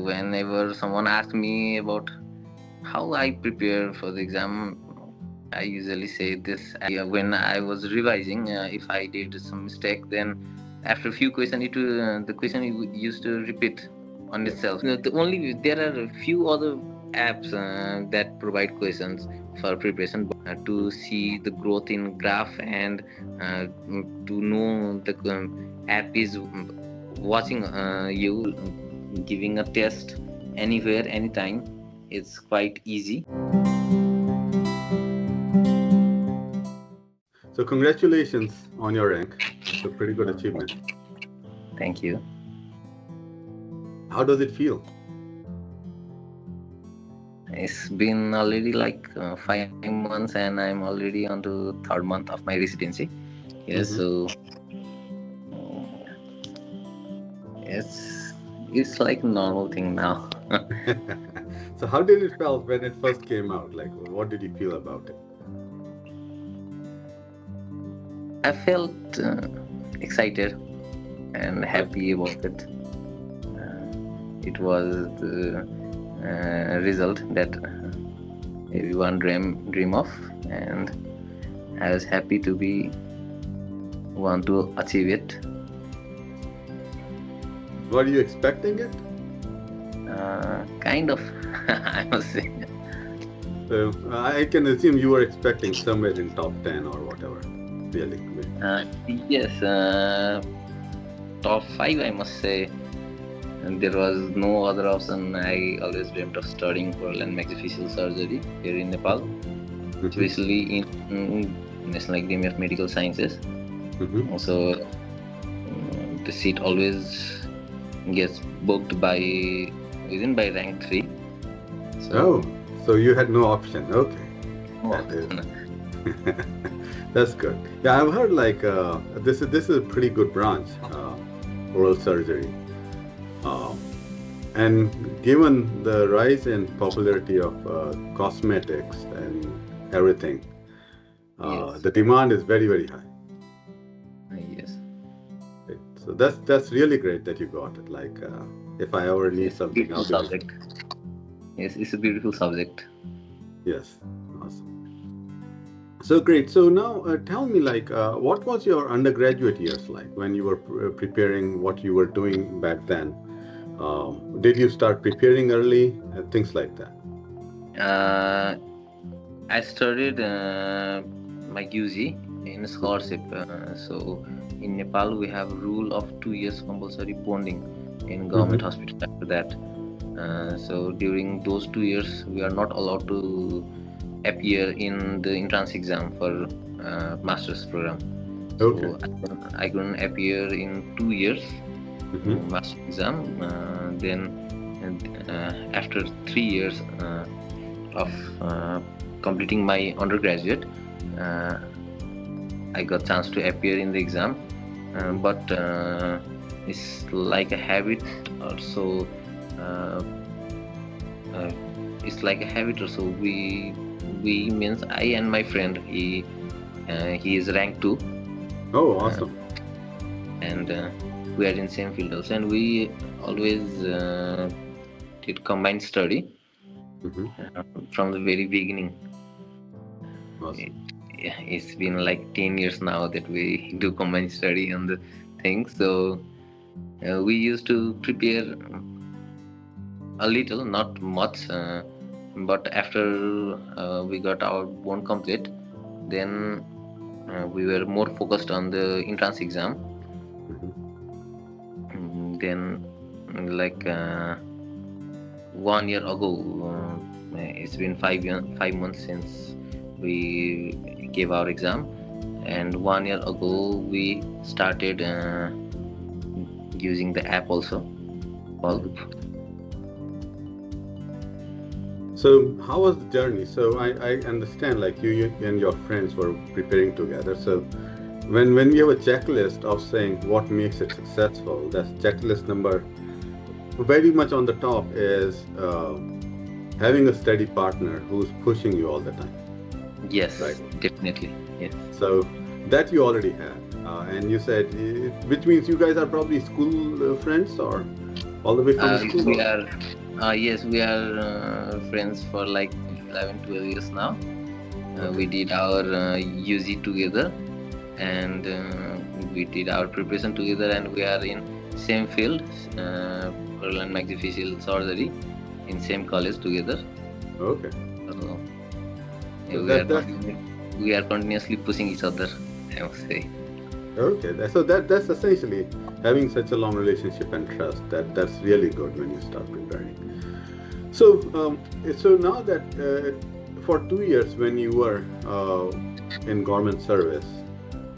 Whenever someone asks me about how I prepare for the exam, I usually say this. When I was revising, if I did some mistake, then after a few questions, the question used to repeat on itself. There are a few other apps that provide questions for preparation, but to see the growth in graph and to know the app is watching you giving a test anywhere, anytime. It's quite easy. So congratulations on your rank. It's a pretty good achievement. Thank you. How does it feel? It's been already like 5 months, and I'm already on the third month of my residency. Yes, so it's like a normal thing now. So how did it feel when it first came out? Like, what did you feel about it? I felt excited and happy about it. It was the result that everyone dream of, and I was happy to be want to achieve it. Were you expecting it? Kind of, I must say. So I can assume you were expecting somewhere in top 10 or whatever. Really? Yes, top 5, I must say. And there was no other option. I always dreamt of studying for maxillofacial surgery here in Nepal, especially in National Academy of Medical Sciences. So the seat always gets booked by rank 3. So you had no option. Okay. That's good. Yeah, I've heard like this is a pretty good branch, oral surgery. And given the rise in popularity of cosmetics and everything, Yes. the demand is very, very high. Yes. So that's really great that you got it. Like, if I ever need something, Beautiful subject. Yes, it's a beautiful subject. Yes, awesome. So great. So now tell me, like, what was your undergraduate years like when you were preparing? What you were doing back then? Did you start preparing early? Things like that. I studied my UG in scholarship. So in Nepal, we have rule of 2 years compulsory bonding in government hospital after that. So during those 2 years, we are not allowed to appear in the entrance exam for master's program. Okay. So I couldn't appear in 2 years master exam. Then after 3 years of completing my undergraduate, I got chance to appear in the exam, but it's like a habit also. It's like a habit also. We means I and my friend, he is rank 2. Oh, awesome. And we are in same field also, and we always did combined study from the very beginning. Awesome. It's been like 10 years now that we do combined study on the things. So we used to prepare a little, not much, but after we got our bond complete, then we were more focused on the entrance exam. Then like 1 year ago, it's been 5 months since we gave our exam, and 1 year ago we started using the app also, PULP. So how was the journey? So I understand like you and your friends were preparing together. So when we have a checklist of saying what makes it successful, that's checklist number very much on the top is having a steady partner who's pushing you all the time. Yes, right? Definitely. Yes. So That you already had, and you said, which means you guys are probably school friends or all the way from school, We or? are, yes, we are friends for like 11, 12 years now. Okay. We did our UG together, and we did our preparation together, and we are in same field, oral and maxillofacial surgery, in same college together. Okay. So So we are that's we are continuously pushing each other, I must say. okay. So that's essentially having such a long relationship and trust. That's really good when you start preparing. So so now that for 2 years when you were in government service,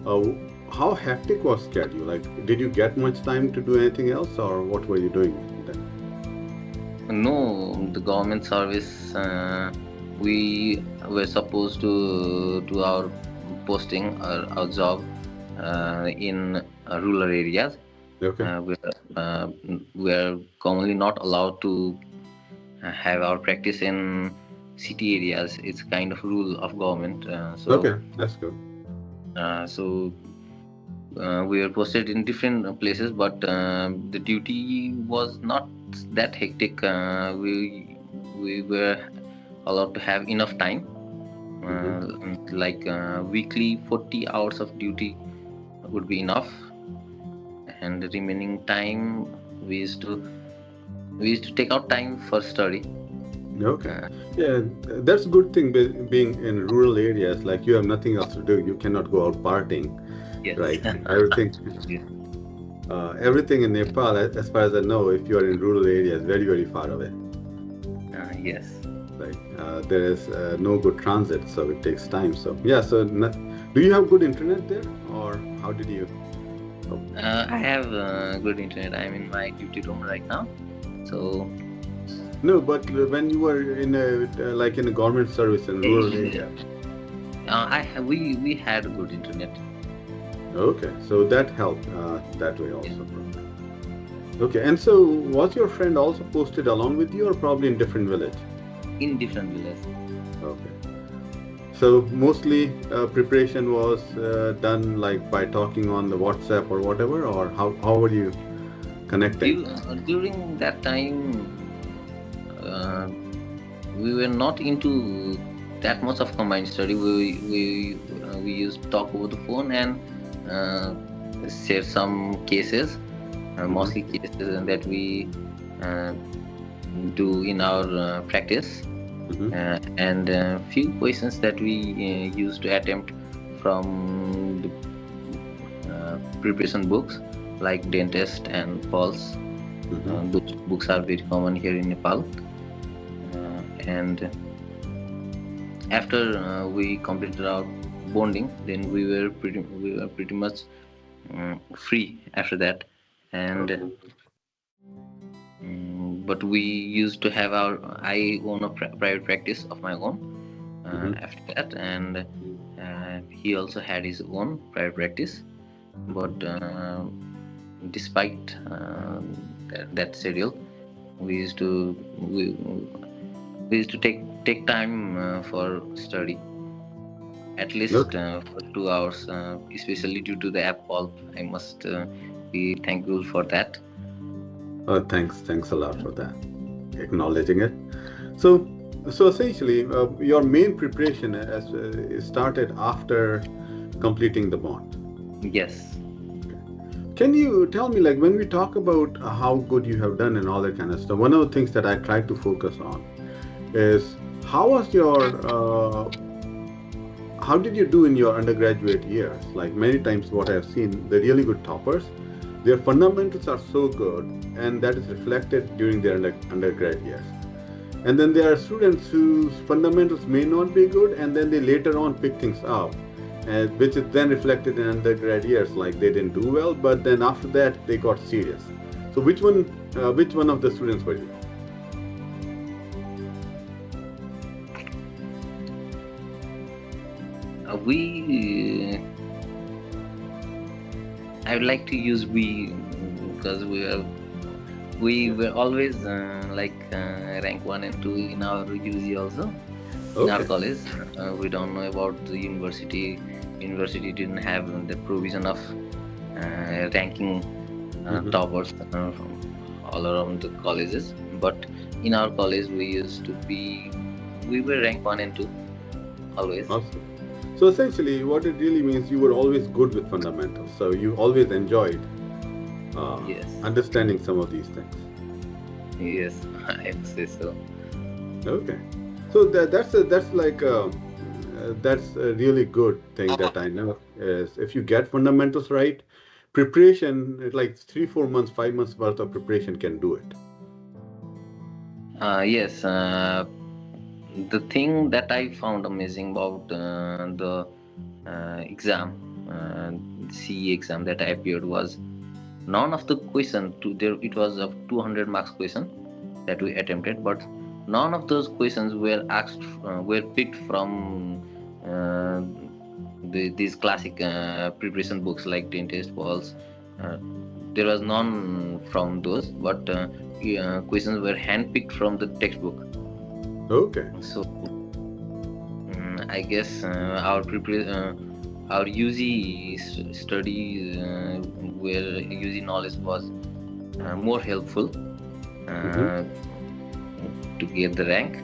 uh, how hectic was schedule? Like, did you get much time to do anything else, or what were you doing then? No, the government service, we were supposed to do our posting or our job in rural areas. Okay. Uh, we are commonly not allowed to have our practice in city areas. It's kind of rule of government. Okay, that's good. So we were posted in different places, but the duty was not that hectic. We were allowed to have enough time, like weekly 40 hours of duty would be enough, and the remaining time we used to we used to take out time for study. Okay. Uh, Yeah, that's a good thing being in rural areas. Like, you have nothing else to do. You cannot go out partying, yes. right? Everything, everything in Nepal, as far as I know, if you are in rural areas, very, very far away. Yes. Right. There is no good transit, so it takes time. So yeah. So do you have good internet there, or how did you? Oh. I have good internet. I'm in my duty room right now, so No, but when you were in like in a government service in rural area. we had good internet. Okay, so that helped that way also. Okay, and so was your friend also posted along with you, or probably in different village? In different villages. Okay, so mostly preparation was done like by talking on the WhatsApp or whatever, or how were you connecting? During that time, uh, we were not into that much of combined study. We used to talk over the phone and share some cases, mostly cases that we uh, do in our practice, and few questions that we used to attempt from the preparation books like dentist and pulse. Those books are very common here in Nepal. And after we completed our bonding, then we were pretty much free after that. And but we used to have our I own a private practice of my own after that, and he also had his own private practice. But despite that schedule, we used to we used to take time for study, at least for 2 hours, especially due to the app PULP. I must be thankful for that. Thanks a lot for that, acknowledging it. So essentially, your main preparation started after completing the bond. Yes. Can you tell me, like, when we talk about how good you have done and all that kind of stuff, one of the things that I try to focus on is how was your how did you do in your undergraduate years? Like, many times what I've seen, the really good toppers, their fundamentals are so good, and that is reflected during their undergrad years. And then there are students whose fundamentals may not be good, and then they later on pick things up, which is then reflected in undergrad years, like they didn't do well, but then after that they got serious. So which one of the students were you? I would like to use we, because we were always rank 1 and 2 in our UG also, in our college. We don't know about the university university didn't have the provision of ranking Mm-hmm. toppers from all around the colleges. But in our college, we were ranked one and two always. Awesome. So essentially, what it really means, you were always good with fundamentals. So you always enjoyed Yes, understanding some of these things. yes, I would say so. Okay. So that's like that's a really good thing that I know is if you get fundamentals right, preparation like 3 4 months 5 months worth of preparation can do it. Yes, the thing that I found amazing about the exam, uh, CE exam that I appeared was none of the question to there. It was a 200 marks question that we attempted, but none of those questions were asked were picked from these classic preparation books like dentist balls. Uh, there was none from those, but questions were handpicked from the textbook. Okay. So I guess our UG study where UG knowledge was more helpful Hmm. uh, to get the rank.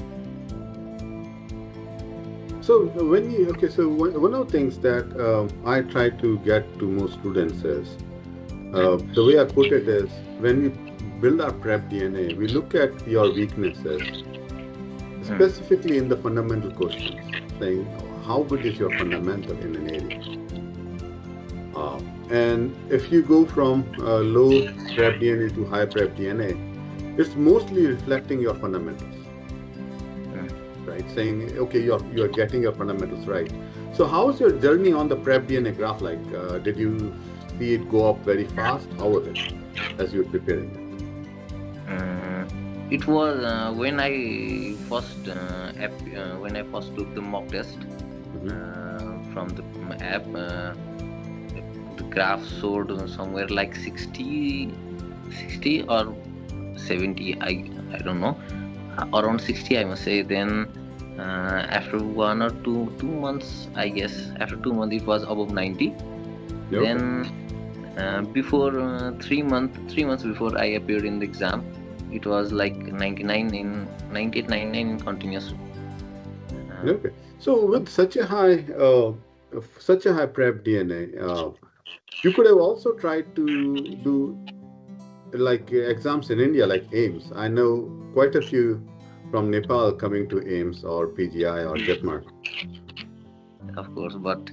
So when you okay, so one of the things that I try to get to most students is the way I put it is when we build our prep DNA, we look at your weaknesses Hmm. specifically in the fundamental questions, saying how good is your fundamental in an area. And if you go from low prep DNA to high prep DNA, it's mostly reflecting your fundamentals, Hmm. right? Saying, okay, you're getting your fundamentals right. So how's your journey on the prep DNA graph like? Did you see it go up very fast? How was it as you were preparing it? Uh, it was when I first took the mock test Hmm. from the app. The graph showed somewhere like 60 or 70. I don't know, around 60 I must say. Then after 1 or 2 months, I guess after 2 months it was above 90. Okay. Then before 3 months before I appeared in the exam, it was like 99 in 98, 99 in continuous. Uh, Okay. So with such a high prep DNA, you could have also tried to do like exams in India, like AIMS. I know quite a few from Nepal coming to AIMS or PGI or JETMAR. of course, but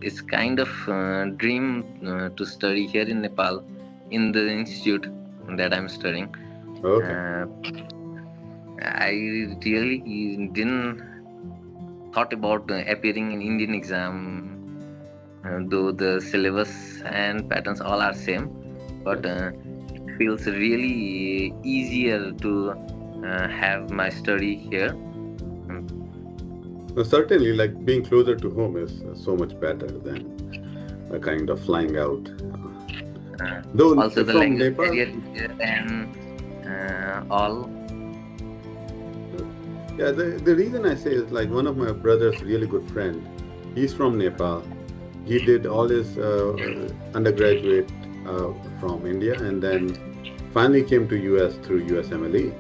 it's kind of dream to study here in Nepal in the institute that I'm studying. Okay. Uh, I really didn't thought about appearing in Indian exam, though the syllabus and patterns all are same, but Yes. it feels really easier to have my study here. Mm, Certainly, like being closer to home is so much better than a kind of flying out. uh, Though Also, the from language Nepal, barrier is there and all. yeah, the reason I say is like one of my brother's really good friend, he's from Nepal. He did all his undergraduate from India and then finally came to US through USMLE.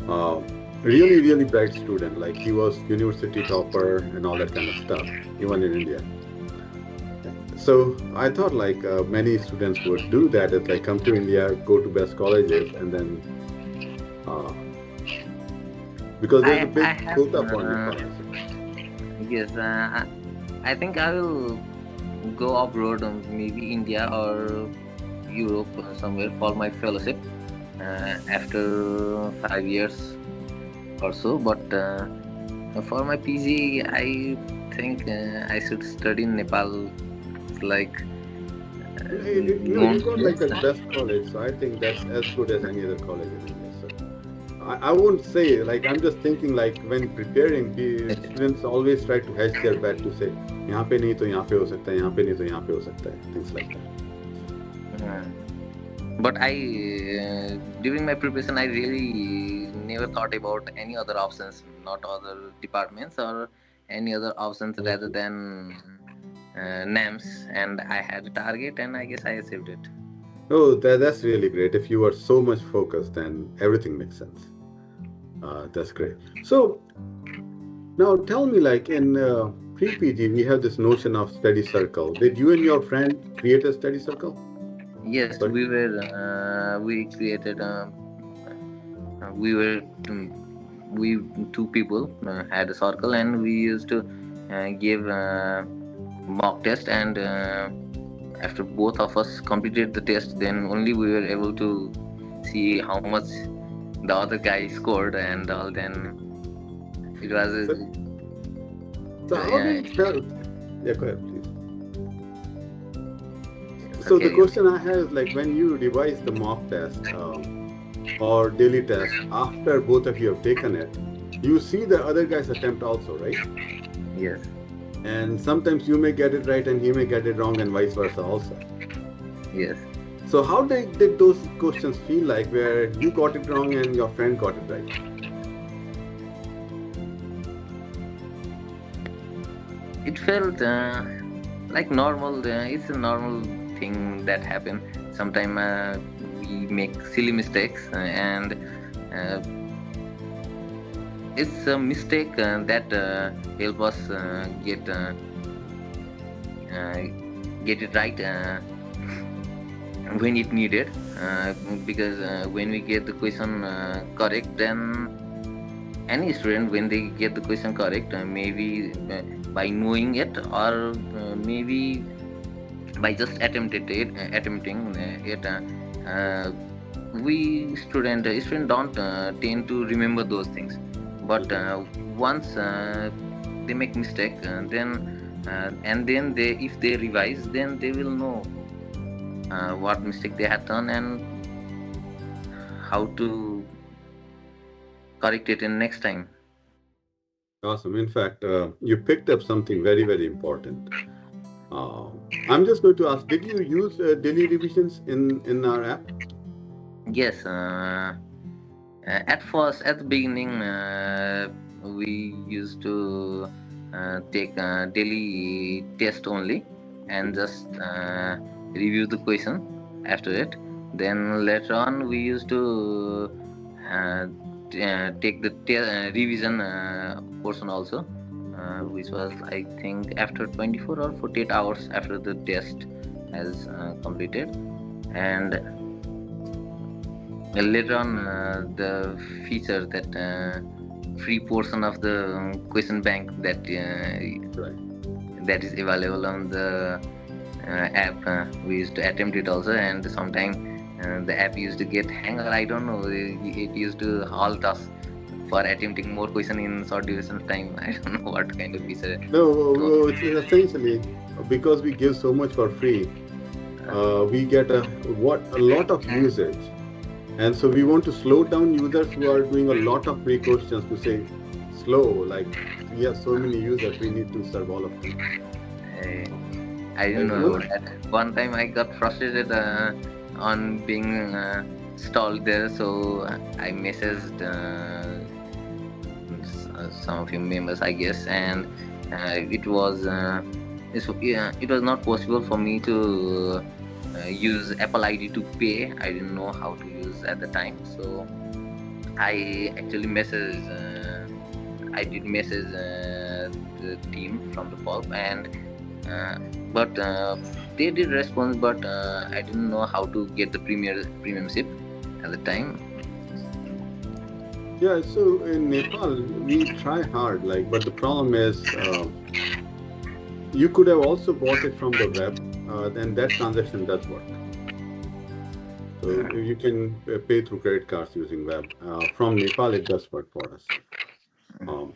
Uh, really, really bright student. Like he was university topper and all that kind of stuff, even in India. So I thought like many students would do that. It's like come to India, go to best colleges, and then uh, because there's a I big have quota for Nepal as well. yes. I think I will go abroad, maybe India or Europe somewhere for my fellowship after 5 years or so. But for my PG, I think I should study in Nepal. It's like No, you won't got like a best college, so I think that's as good as any other college in India. So I won't say like I'm just thinking like when preparing, the students always try to hedge their bet to say यहाँ पे नहीं तो यहाँ पे हो सकता है, यहाँ पे नहीं तो यहाँ पे हो सकता है, things like that. uh, but I during my preparation, I really never thought about any other options, not other departments or any other options rather Okay. than names, and I had a target, and I guess I achieved it. Oh, that's really great. If you are so much focused, then everything makes sense. That's great. So now tell me, like in pre-PG, we have this notion of study circle. Did you and your friend create a study circle? Yes, Sorry. we created we were we two people had a circle, and we used to give mock test, and after both of us completed the test, then only we were able to see how much the other guy scored and all. Then it was So, so how did uh, it felt? Yeah, go ahead, please. So the okay. question I have is like when you revise the mock test or daily test after both of you have taken it, you see the other guy's attempt also, right? Yes. And sometimes you may get it right and he may get it wrong and vice versa also. Yes. So how did those questions feel like where you got it wrong and your friend got it right? It felt like normal. It's a normal thing that happen. Sometimes we make silly mistakes, and uh, it's a mistake that help us uh, get it right when it needed. Because when we get the question correct, then any student, when they get the question correct, maybe by knowing it, or maybe by just attempting it, uh, we student don't tend to remember those things, but Mhm. once they make mistake, then and then they, if they revise, then they will know what mistake they had done and how to correct it in next time. Awesome. In fact, you picked up something very, very important. Uh, I'm just going to ask, did you use daily revisions in our app? Yes. At first, at the beginning, we used to take daily test only, and just review the question after it. Then later on, we used to take the revision portion also, which was, I think, after 24 or 48 hours after the test has completed. And later on, the feature that free portion of the question bank Right. that is available on the app, we used to attempt it also, and sometimes the app used to get hang, or I don't know, it used to halt us for attempting more question in short duration of time. I don't know what kind of feature No, it was. it's essentially because we give so much for free, we get a lot of usage, and so we want to slow down users who are doing a lot of free questions to say slow. Like we have so many users, we need to serve all of them. uh, I didn't Right? know about that. One time I got frustrated on being stalled there, so I messaged some of your members, I guess, and it was yeah, it was not possible for me to use Apple ID to pay. I didn't know how to use at the time, so I actually messaged. I did message the team from the PULP, and uh, but they did respond, but I didn't know how to get the premiumship at the time. Yeah, so in Nepal, we try hard, like, but the problem is you could have also bought it from the web, and that transaction does work. So you can pay through credit cards using web. From Nepal, it does work for us. Um,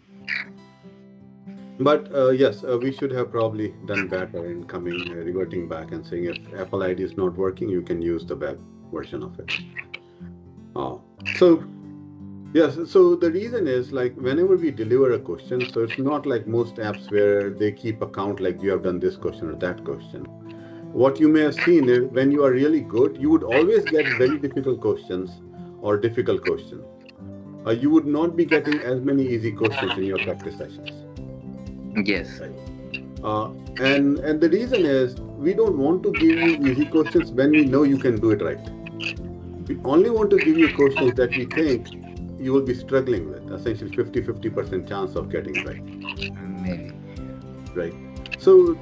but yes, we should have probably done better in coming, reverting back and saying if Apple ID is not working, you can use the web version of it. So yes, so the reason is like whenever we deliver a question, so it's not like most apps where they keep account like you have done this question or that question. What you may have seen is when you are really good, you would always get very difficult questions or difficult questions. You would not be getting as many easy questions in your practice sessions. Yes. right? And the reason is we don't want to give you easy questions when we know you can do it right. We only want to give you questions that we think you will be struggling with, essentially 50% chance of getting it right, Maybe. right? So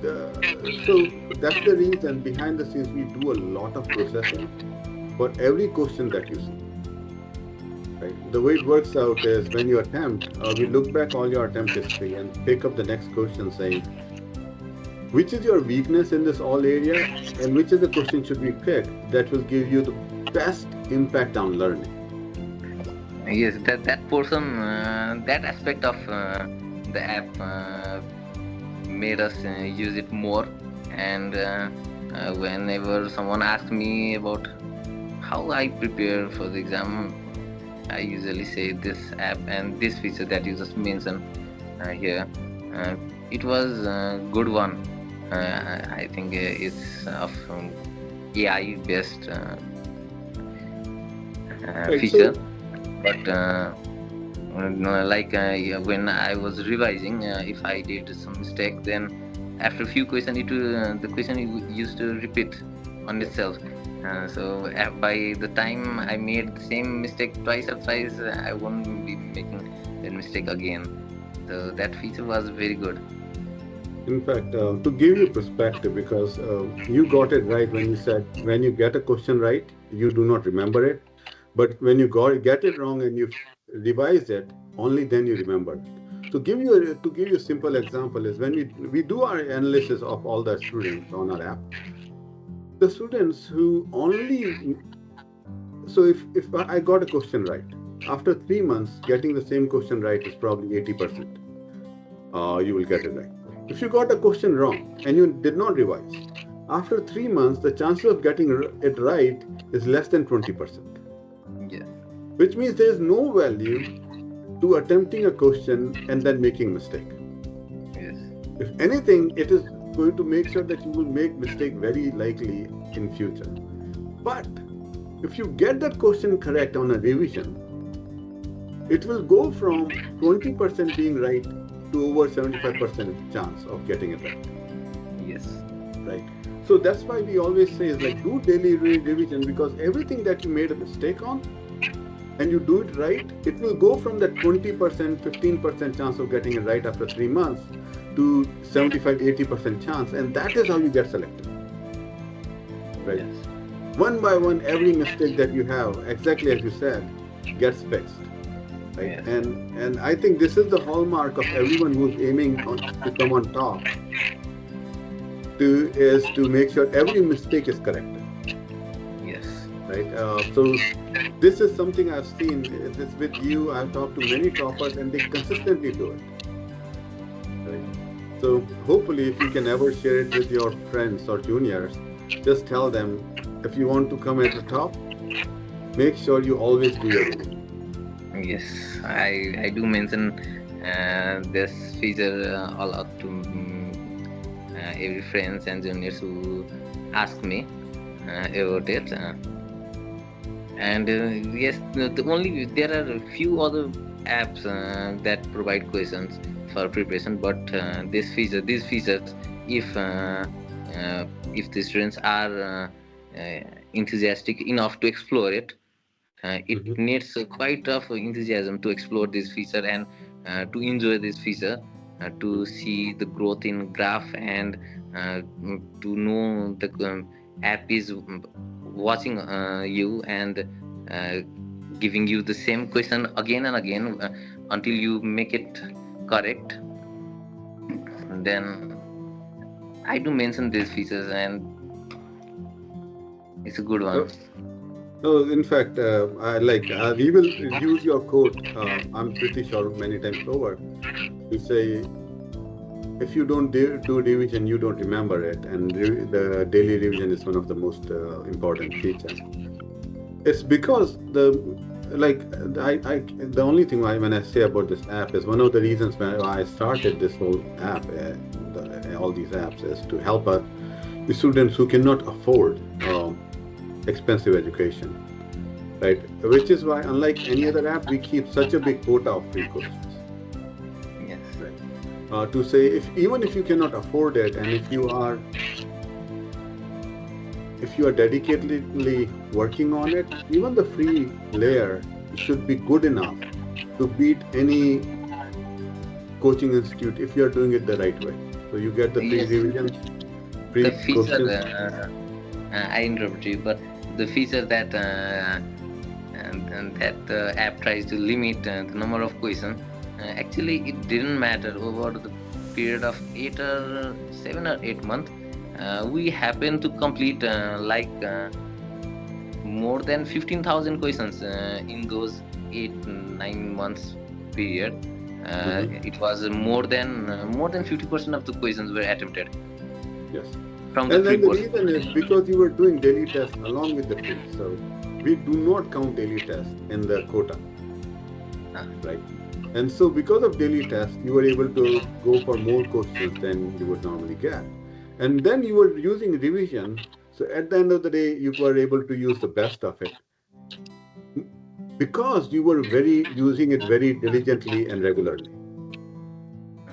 that's the reason behind the scenes we do a lot of processing for every question that you see, right? The way it works out is when you attempt, we look back all your attempt history and pick up the next question saying, which is your weakness in this all area and which of the question should we pick that will give you the best impact on learning? Yes, that portion, that aspect of the app made us use it more. And whenever someone asks me about how I prepare for the exam, I usually say this app and this feature that you just mentioned here. Uh, it was a good one. I think it's of AI based Right. feature, but no, like yeah, when I was revising, if I did some mistake, then after a few questions, the question used to repeat on itself. So by the time I made the same mistake twice or thrice, I won't be making that mistake again. So that feature was very good. In fact, to give you perspective, because you got it right when you said when you get a question right, you do not remember it. But when you get it wrong and you revise it, only then you remember it. To give you a simple example is when we do our analysis of all the students on our app, the students who only so if I got a question right, after 3 months, getting the same question right is probably 80%. You will get it right. If you got a question wrong and you did not revise, after 3 months, the chances of getting it right is less than 20%, Yes. which means there is no value to attempting a question and then making mistake. Yes. If anything, it is going to make sure that you will make mistake very likely in future. But if you get that question correct on a revision, it will go from 20% being right to over 75% chance of getting it right. Yes. Right. So that's why we always say is like do daily revision, because everything that you made a mistake on and you do it right, it will go from that 20%, 15% chance of getting it right after 3 months to 75, 80% chance. And that is how you get selected. Right. Yes. One by one, every mistake that you have, exactly as you said, gets fixed. Right. Yes. And I think this is the hallmark of everyone who's aiming to come on top is to make sure every mistake is corrected. Yes. Right. So this is something I've seen. It's with you. I've talked to many toppers, and they consistently do it. Right. So hopefully, if you can ever share it with your friends or juniors, just tell them if you want to come at the top, make sure you always do your reading. Yes, I do mention this feature a lot to every friends and juniors who ask me about it. And yes, there are a few other apps that provide questions for preparation, but these features, if the students are enthusiastic enough to explore it, it Mhm. needs quite of enthusiasm to explore this feature and to enjoy this feature, to see the growth in graph and to know the app is watching you and uh, giving you the same question again and again until you make it correct. Then I do mention these features and it's a good one. Oh, no, in fact, we will use your quote. I'm pretty sure many times over. You say, if you don't do revision, you don't remember it, and the daily revision is one of the most important feature. It's because the only thing when I say about this app is one of the reasons why I started this whole app, all these apps, is to help the students who cannot afford expensive education, right? Which is why, unlike any other app, we keep such a big quota of free courses. Yes. Right. to say, if even if you cannot afford it, and if you are dedicatedly working on it, even the free layer should be good enough to beat any coaching institute if you are doing it the right way. So you get the free Yes, revisions, the free feature. questions. I interrupt you, but the feature that and that app tries to limit the number of questions. Actually, it didn't matter over the period of 7 or 8 months. We happened to complete more than 15,000 questions in those 8 9 months period. Mhm. It was more than 50% of the questions were attempted Yes. from the And free then the portion. reason is because you were doing daily tests along with the free. So we do not count daily tests in the quota, Uh, right? And so because of daily tests, you were able to go for more questions than you would normally get. And then you were using revision. So at the end of the day, you were able to use the best of it because you were very using it very diligently and regularly,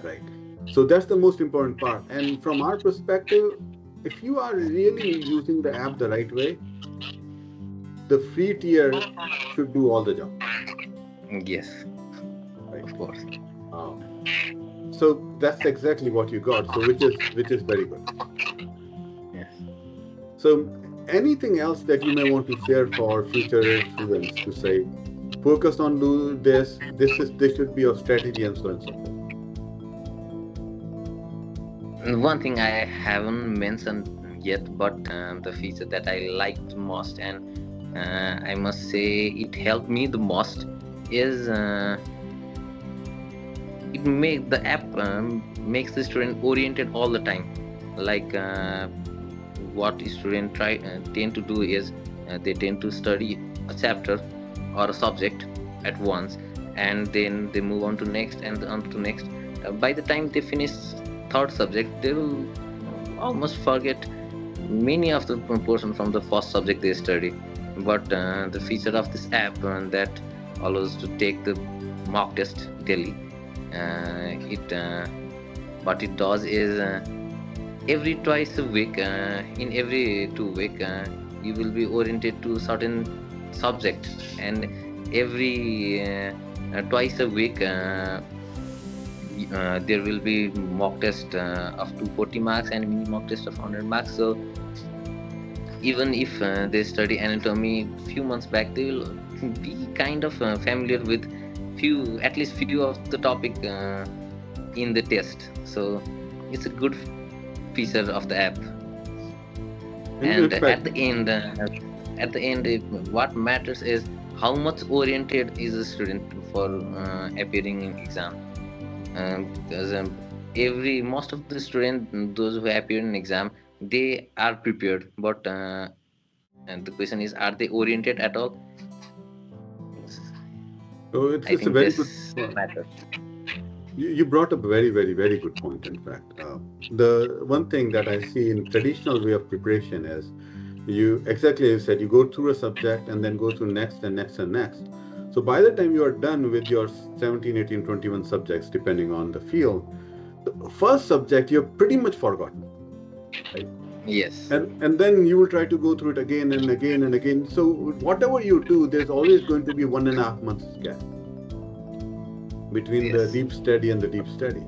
right? So that's the most important part. And from our perspective, if you are really using the app the right way, the free tier should do all the job, yes, right? of course. Uh, so that's exactly what you got. So which is very good. Yes. So anything else that you may want to share for future students to say, focus on do this. This should be your strategy and so on and so forth. One thing I haven't mentioned yet, but the feature that I liked most, and I must say it helped me the most, is it make the app makes the student oriented all the time. Like what students tend to do is they tend to study a chapter or a subject at once, and then they move on to next and on to next. By the time they finish third subject, they will almost forget many of the portion from the first subject they study. But the feature of this app that allows to take the mock test daily, it what it does is every twice a week, in every 2 week, you will be oriented to certain subject, and every twice a week, there will be mock test of 240 marks and mini mock test of 100 marks. So even if they study anatomy few months back, they will be kind of familiar with few of the topic in the test. So it's a good feature of the app. In And fact, what matters is how much oriented is a student for appearing in exam. Because every most of the students, those who appear in exam, they are prepared, but and the question is, are they oriented at all? so I it's a think very good. this matters. You brought up a very, very, very good point. In fact, the one thing that I see in traditional way of preparation is you exactly as you said, you go through a subject and then go through next and next and next. So by the time you are done with your 17, 18, 21 subjects, depending on the field, the first subject you've pretty much forgotten, right? Yes, And then you will try to go through it again and again and again. So whatever you do, there's always going to be 1.5 months gap between the yes, deep study and the deep study.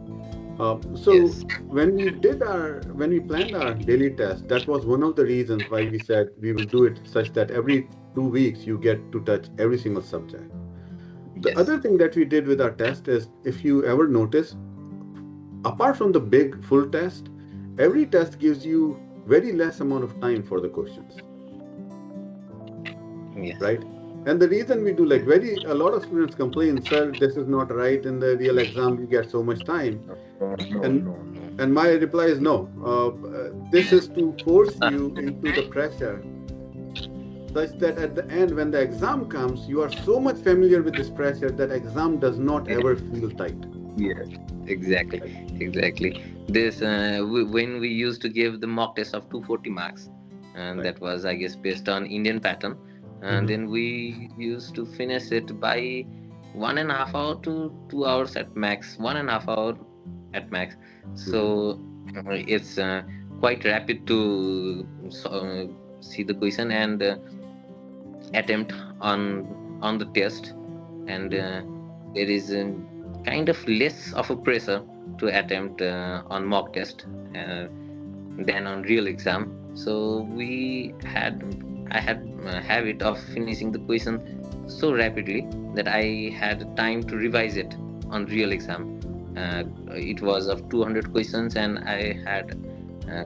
So yes, when we planned our daily test, that was one of the reasons why we said we will do it such that every 2 weeks you get to touch every single subject. The yes, other thing that we did with our test is, if you ever notice, apart from the big full test, every test gives you very less amount of time for the questions, yes. right? And the reason we do, like, very a lot of students complain, sir, this is not right. In the real exam, you get so much time. No, no, And no, no. and my reply is no. This is to force you into the pressure, such that at the end, when the exam comes, you are so much familiar with this pressure that exam does not ever feel tight. Yes, exactly, Right? exactly. This when we used to give the mock test of 240 marks, and Right. that was, I guess, based on Indian pattern, and Mm-hmm. then we used to finish it by 1.5 hour to 2 hours at max. 1.5 hour at Max. Mhm. So it's quite rapid to see the question and attempt on the test, and Mhm. there is kind of less of a pressure to attempt on mock test than on real exam. So I had a habit of finishing the question so rapidly that I had time to revise it on real exam. It was of 200 questions, and I had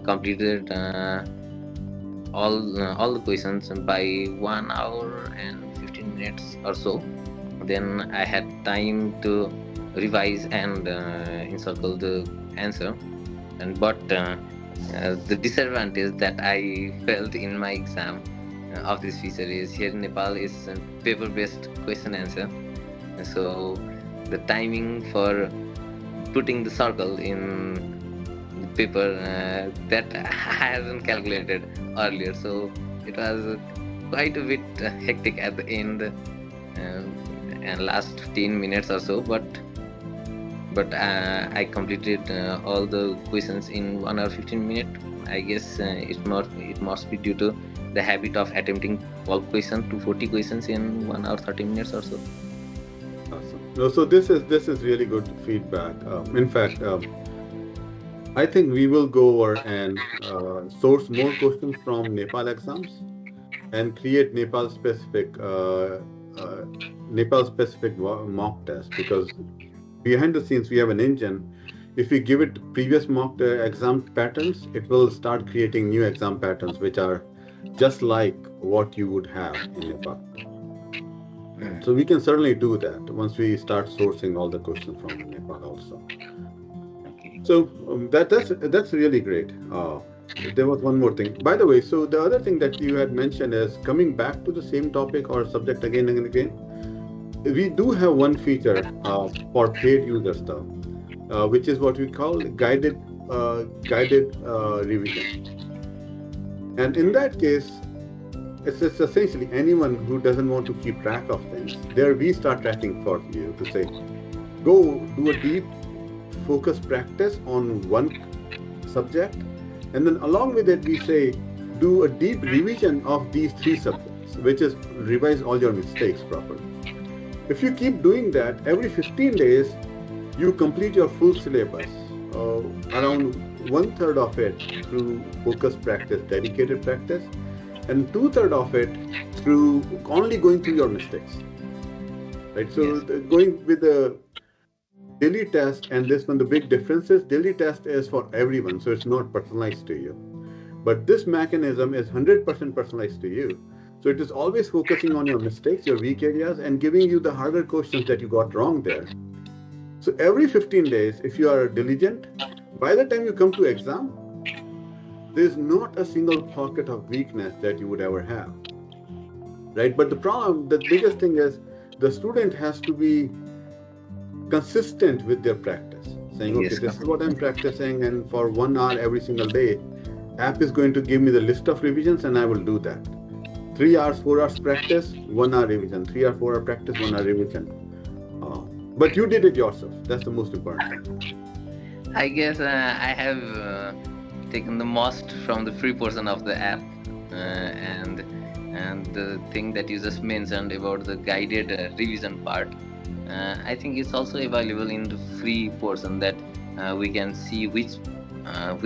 completed all the questions by 1 hour and 15 minutes or so. Then I had time to revise and encircle the answer. And but the disadvantage that I felt in my exam of this feature is here in Nepal is paper-based question answer. So the timing for putting the circle in the paper that I hadn't calculated earlier. So it was quite a bit hectic at the end and last 15 minutes or so. But I completed all the questions in 1 hour 15 minutes. I guess it must be due to the habit of attempting 12 questions to 40 questions in 1 hour 30 minutes or so. Awesome. No, so this is really good feedback. In fact, I think we will go over and source more questions from Nepal exams and create uh, Nepal specific mock test, because behind the scenes we have an engine. If we give it previous mock exam patterns, it will start creating new exam patterns which are just like what you would have in Nepal. So we can certainly do that once we start sourcing all the questions from Nepal also. Okay. So that's really great. There was one more thing, by the way. So the other thing that you had mentioned is coming back to the same topic or subject again and again. We do have one feature for paid user stuff, which is what we call guided revision. And in that case, it's essentially anyone who doesn't want to keep track of things. There we start tracking for you to say, go do a deep focus practice on one subject, and then along with it we say do a deep revision of these three subjects, which is revise all your mistakes properly. If you keep doing that every 15 days, you complete your full syllabus, around one third of it through focus practice, dedicated practice, and two-thirds of it through only going through your mistakes. Right? So Yes. going with the daily test and this one, the big difference is daily test is for everyone, so it's not personalized to you. But this mechanism is 100% personalized to you. So it is always focusing on your mistakes, your weak areas, and giving you the harder questions that you got wrong there. So every 15 days, if you are diligent, by the time you come to exam, there's not a single pocket of weakness that you would ever have. Right? But the problem, the biggest thing is the student has to be consistent with their practice, saying, okay, Yes. this is what I'm practicing, and for 1 hour every single day, app is going to give me the list of revisions, and I will do that. 3 hours, 4 hours practice, 1 hour revision. 3 or 4 hour practice, 1 hour revision. But you did it yourself. That's the most important thing. I guess I have taken the most from the free portion of the app, and the thing that you just mentioned about the guided revision part. I think it's also available in the free portion that we can see which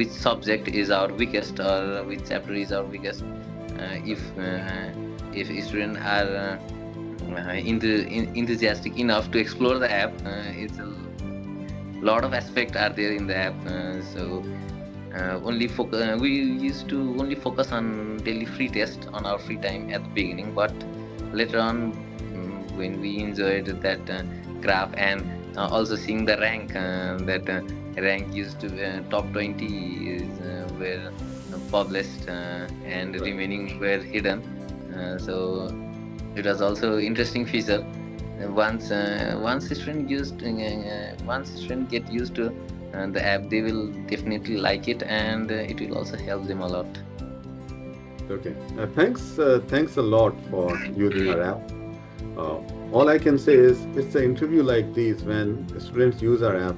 subject is our weakest or which chapter is our weakest. If students are enthusiastic enough to explore the app, it's a lot of aspects are there in the app. We used to only focus on daily free test on our free time at the beginning, but later on, when we enjoyed that graph and also seeing the rank, that rank used to top 20 is were published and remaining were hidden. So it was also interesting feature. Once student get used to the app, they will definitely like it, and it will also help them a lot. Okay. Thanks a lot for using our app. All I can say is it's an interview like these when students use our app.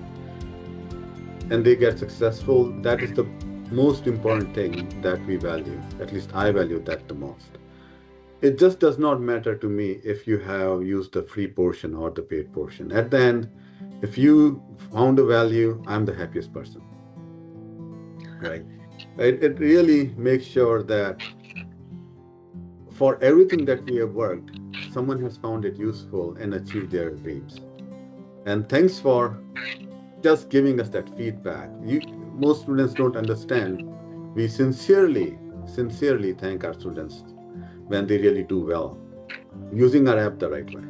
and they get successful, that is the most important thing that we value. At least I value that the most. It just does not matter to me if you have used the free portion or the paid portion. At the end, if you found a value, I'm the happiest person, right? It really makes sure that for everything that we have worked, someone has found it useful and achieved their dreams. And thanks for just giving us that feedback. Most students don't understand. We sincerely thank our students when they really do well, using our app the right way.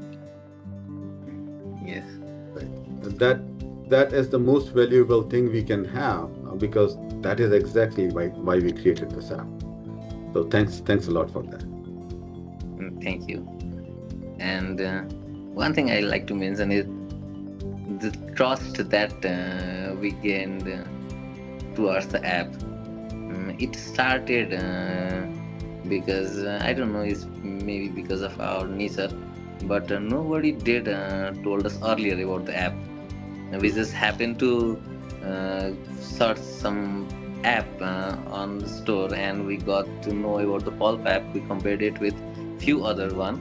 Yes. Right. That is the most valuable thing we can have, because that is exactly why we created this app. So thanks a lot for that. Thank you. And one thing I like to mention is the trust that we gained towards the app. It started because I don't know, it's maybe because of our nature, but nobody did told us earlier about the app. We just happened to search some app on the store, and we got to know about the PULP app. We compared it with few other one,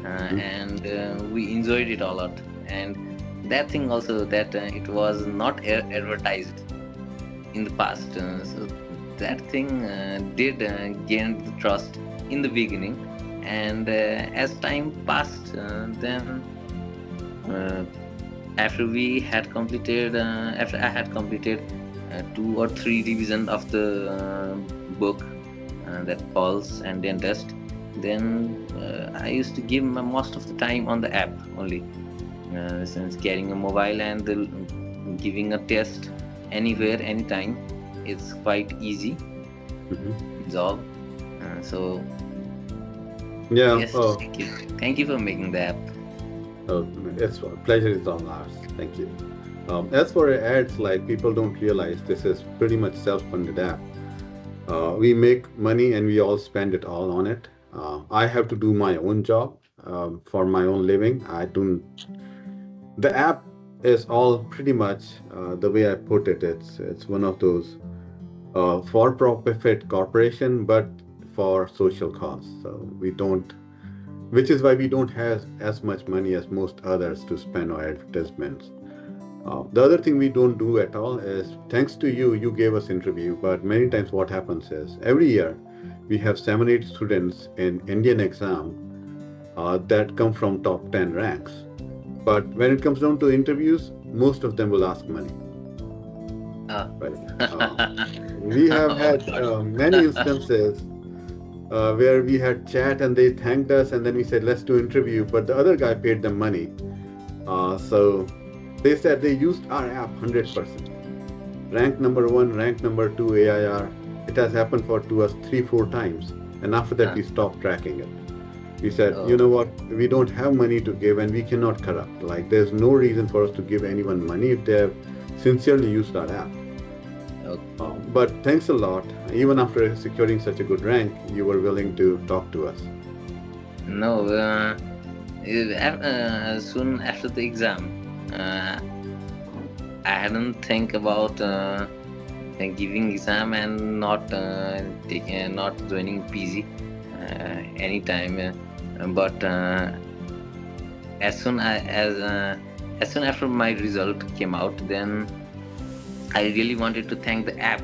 and we enjoyed it a lot. And that thing also, that it was not advertised in the past, so that thing did gain the trust in the beginning. And as time passed, then after we had completed after I had completed 2 or 3 revision of the book, that Pulse and Dentist, then I used to give most of the time on the app only, since carrying a mobile and giving a test anywhere, anytime, it's quite easy job. So Yeah. yes, thank you for making the app. It's pleasure is all ours. Thank you. As for ads, like, people don't realize this is pretty much self-funded app. We make money and we all spend it all on it. I have to do my own job for my own living. The app is all pretty much the way I put it. It's one of those for-profit corporation, but for social cause. So we don't, which is why we don't have as much money as most others to spend on advertisements. The other thing we don't do at all is, thanks to you gave us interview, but many times what happens is, every year we have 7-8 students in Indian exam that come from top 10 ranks. But when it comes down to interviews, most of them will ask money. Right. We have had many instances where we had chat and they thanked us, and then we said, let's do interview, but the other guy paid them money. So they said they used our app 100%. Rank number 1, rank number 2 AIR. It has happened to us 3-4 times. And after that, we stopped tracking it. We said, you know what, we don't have money to give and we cannot corrupt. Like, there's no reason for us to give anyone money if they have sincerely used our app. But thanks a lot. Even after securing such a good rank, you were willing to talk to us. No, soon after the exam, I hadn't think about giving exam and not joining PG anytime. But as soon after my result came out, then I really wanted to thank the app.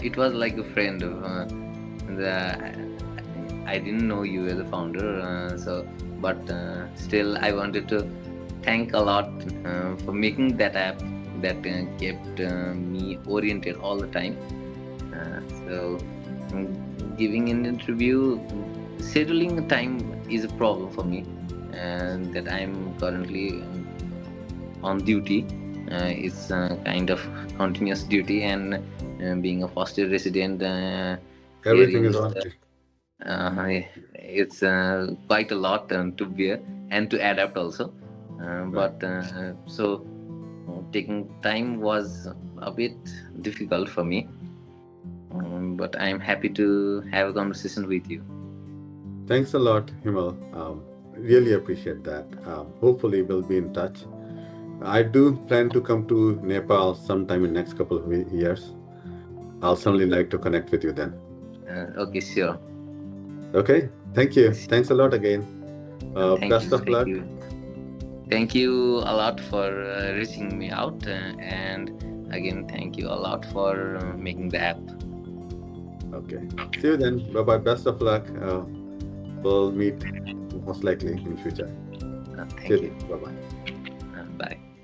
It was like a friend. I didn't know you as a founder, but still I wanted to thank a lot for making that app that kept me oriented all the time. So giving an interview, scheduling time is a problem for me, and that I'm currently on duty. It's kind of continuous duty, and being a first year resident, everything is on. It's quite a lot to bear and to adapt also. But so taking time was a bit difficult for me. But I'm happy to have a conversation with you. Thanks a lot, Himal. Really appreciate that. Hopefully we'll be in touch. I do plan to come to Nepal sometime in next couple of years. I'll Okay. certainly like to connect with you then. Okay, sure. Okay. Thank you. Thanks a lot again. Thank you. Best of Thank luck. you. Thank you a lot for reaching me out, and again, thank you a lot for making the app. Okay. See you then. Bye bye. Best of luck. We'll meet most likely in future. See Thank you. you. Bye bye. Bye.